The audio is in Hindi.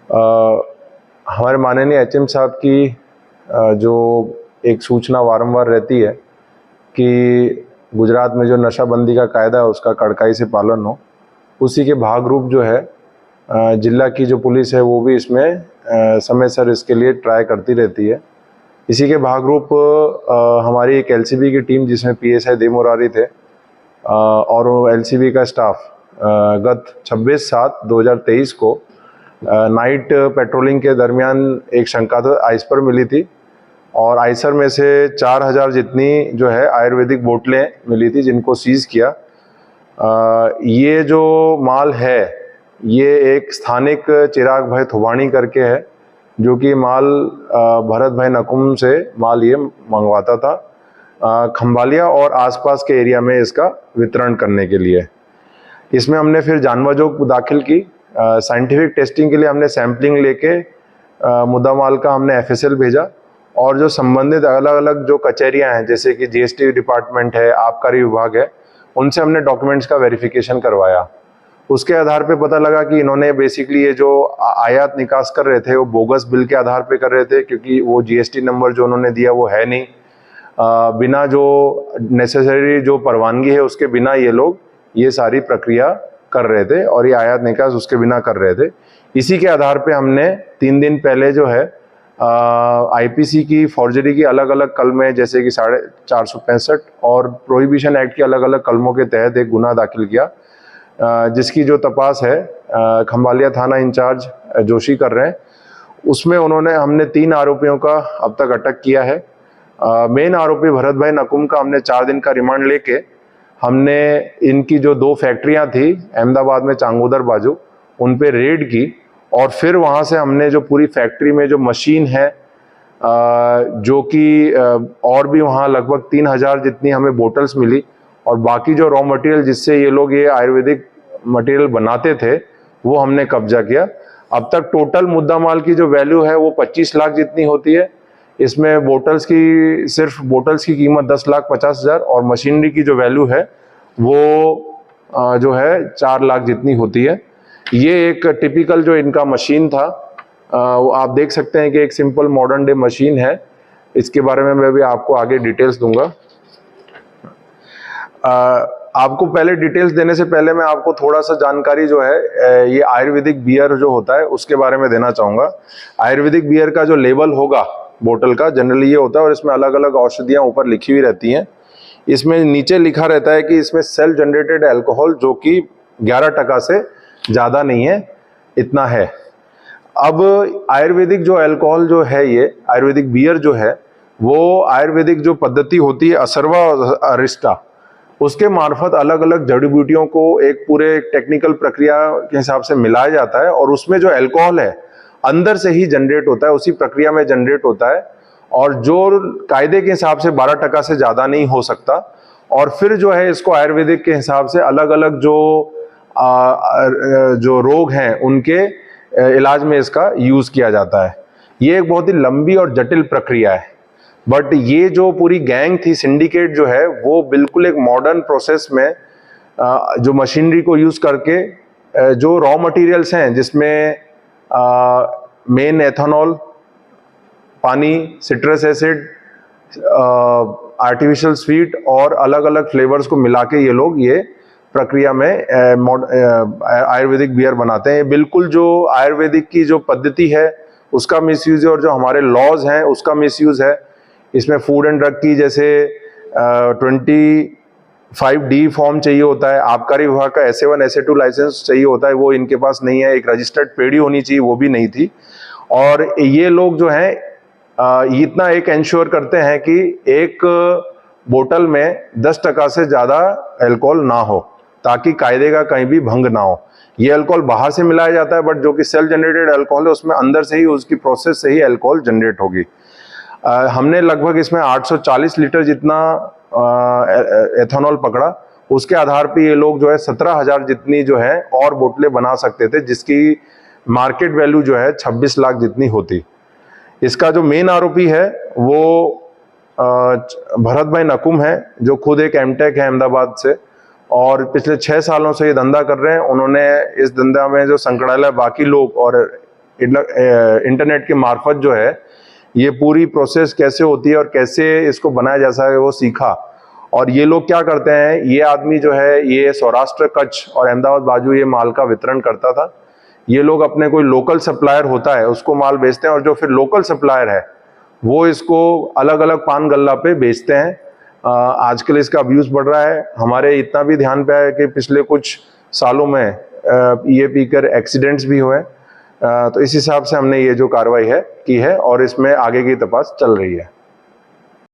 हमारे माननीय एचएम साहब की जो एक सूचना वारंवार रहती है कि गुजरात में जो नशाबंदी का कायदा है उसका कड़ाई से पालन हो, उसी के भाग रूप जो है जिला की जो पुलिस है वो भी इसमें समय सर इसके लिए ट्राई करती रहती है। इसी के भाग रूप हमारी एक एलसीबी की टीम जिसमें पीएसआई दे मुरारी थे और एलसीबी का स्टाफ गत 26/7/2023 को नाइट पेट्रोलिंग के दरमियान एक शंकास्पद आइसर मिली थी और आइसर में से 4000 जितनी जो है आयुर्वेदिक बोतलें मिली थी जिनको सीज किया। ये जो माल है ये एक स्थानिक चिराग भाई थुबाणी करके है जो कि माल भरत भाई नकुम से माल ये मंगवाता था खंभालिया और आसपास के एरिया में इसका वितरण करने के लिए। इसमें हमने फिर जानवाजोग दाखिल की। साइंटिफिक टेस्टिंग के लिए हमने सैंपलिंग लेके मुद्दा माल का हमने एफएसएल भेजा और जो संबंधित अलग अलग जो कचहरियां हैं जैसे कि जीएसटी डिपार्टमेंट है, आबकारी विभाग है, उनसे हमने डॉक्यूमेंट्स का वेरिफिकेशन करवाया। उसके आधार पे पता लगा कि इन्होंने बेसिकली ये जो आयात निकास कर रहे थे वो बोगस बिल के आधार पे कर रहे थे क्योंकि वो जीएसटी नंबर जो उन्होंने दिया वो है नहीं। बिना जो नेसेसरी जो परवानगी है उसके बिना ये लोग ये सारी प्रक्रिया कर रहे थे और ये आयात निकास उसके बिना कर रहे थे। इसी के आधार पे हमने 3 दिन पहले जो है आईपीसी की फॉर्जरी की अलग अलग कलमें जैसे कि 465 और प्रोहिबिशन एक्ट के अलग अलग कलमों के तहत एक गुना दाखिल किया जिसकी जो तपास है खंभालिया थाना इंचार्ज जोशी कर रहे हैं। उसमें हमने 3 आरोपियों का अब तक अटक किया है। मेन आरोपी भरत भाई नकुम का हमने 4 दिन का रिमांड लेके हमने इनकी जो 2 फैक्ट्रियां थी अहमदाबाद में चांगोदर बाजू उन पे रेड की और फिर वहां से हमने जो पूरी फैक्ट्री में जो मशीन है जो कि और भी वहां लगभग 3000 जितनी हमें बोटल्स मिली और बाकी जो रॉ मटेरियल जिससे ये लोग ये आयुर्वेदिक मटेरियल बनाते थे वो हमने कब्जा किया। अब तक टोटल मुद्दा माल की जो वैल्यू है वो 25 लाख जितनी होती है। इसमें सिर्फ बोटल्स की कीमत 10,50,000 और मशीनरी की जो वैल्यू है वो जो है 4 लाख जितनी होती है। ये एक टिपिकल जो इनका मशीन था वो आप देख सकते हैं कि एक सिंपल मॉडर्न डे मशीन है। इसके बारे में मैं भी आपको आगे डिटेल्स दूंगा। आपको पहले डिटेल्स देने से पहले मैं आपको थोड़ा सा जानकारी जो है ये आयुर्वेदिक बियर जो होता है उसके बारे में देना चाहूँगा। आयुर्वेदिक बियर का जो लेबल होगा बोतल का जनरली ये होता है और इसमें अलग अलग औषधियाँ ऊपर लिखी हुई रहती हैं। इसमें नीचे लिखा रहता है कि इसमें सेल्फ जनरेटेड अल्कोहल जो कि 11% से ज़्यादा नहीं है, इतना है। अब आयुर्वेदिक जो अल्कोहल जो है ये आयुर्वेदिक बियर जो है वो आयुर्वेदिक जो पद्धति होती है असर्वा और अरिस्टा उसके मार्फत अलग अलग जड़ी बूटियों को एक पूरे टेक्निकल प्रक्रिया के हिसाब से मिलाया जाता है और उसमें जो अल्कोहल है अंदर से ही जनरेट होता है, उसी प्रक्रिया में जनरेट होता है और जो कायदे के हिसाब से 12% से ज़्यादा नहीं हो सकता। और फिर जो है इसको आयुर्वेदिक के हिसाब से अलग अलग जो रोग हैं उनके इलाज में इसका यूज़ किया जाता है। ये एक बहुत ही लंबी और जटिल प्रक्रिया है बट ये जो पूरी गैंग थी सिंडिकेट जो है वो बिल्कुल एक मॉडर्न प्रोसेस में जो मशीनरी को यूज़ करके जो रॉ मटेरियल्स हैं जिसमें मेन एथेनॉल, पानी, सिट्रस एसिड, आर्टिफिशियल स्वीट और अलग अलग फ्लेवर्स को मिला के ये लोग ये प्रक्रिया में आयुर्वेदिक बियर बनाते हैं। बिल्कुल जो आयुर्वेदिक की जो पद्धति है उसका मिसयूज है और जो हमारे लॉज हैं उसका मिसयूज है। इसमें फूड एंड ड्रग की जैसे 25D फॉर्म चाहिए होता है, आबकारी विभाग का SA1 SA2 लाइसेंस चाहिए होता है, वो इनके पास नहीं है। एक रजिस्टर्ड पेड़ी होनी चाहिए, वो भी नहीं थी। और ये लोग जो हैं इतना एक इंश्योर करते हैं कि एक बोतल में 10% से ज़्यादा अल्कोहल ना हो ताकि कायदे का कहीं भी भंग ना हो। ये अल्कोहल बाहर से मिलाया जाता है बट जो कि सेल्फ जनरेटेड अल्कोहल है उसमें अंदर से ही उसकी प्रोसेस से ही अल्कोहल जनरेट होगी। हमने लगभग इसमें 840 लीटर जितना एथेनॉल पकड़ा। उसके आधार पे ये लोग जो है 17,000 जितनी जो है और बोतलें बना सकते थे जिसकी मार्केट वैल्यू जो है 26 लाख जितनी होती। इसका जो मेन आरोपी है वो भरत भाई नकुम है जो खुद एक एमटेक है अहमदाबाद से और पिछले 6 सालों से ये धंधा कर रहे हैं। उन्होंने इस धंधा में जो संकड़ाला बाकी लोग और इंटरनेट के मार्फत जो है ये पूरी प्रोसेस कैसे होती है और कैसे इसको बनाया जा सकता है वो सीखा। और ये लोग क्या करते हैं, ये आदमी जो है ये सौराष्ट्र, कच्छ और अहमदाबाद बाजू ये माल का वितरण करता था। ये लोग अपने कोई लोकल सप्लायर होता है उसको माल बेचते हैं और जो फिर लोकल सप्लायर है वो इसको अलग अलग पान गल्ला पे बेचते हैं। आजकल इसका अब्यूज बढ़ रहा है। हमारे इतना भी ध्यान पे है कि पिछले कुछ सालों में ये पीकर एक्सीडेंट्स भी हुए। तो इस हिसाब से हमने ये जो कार्रवाई है की है और इसमें आगे की तपास चल रही है।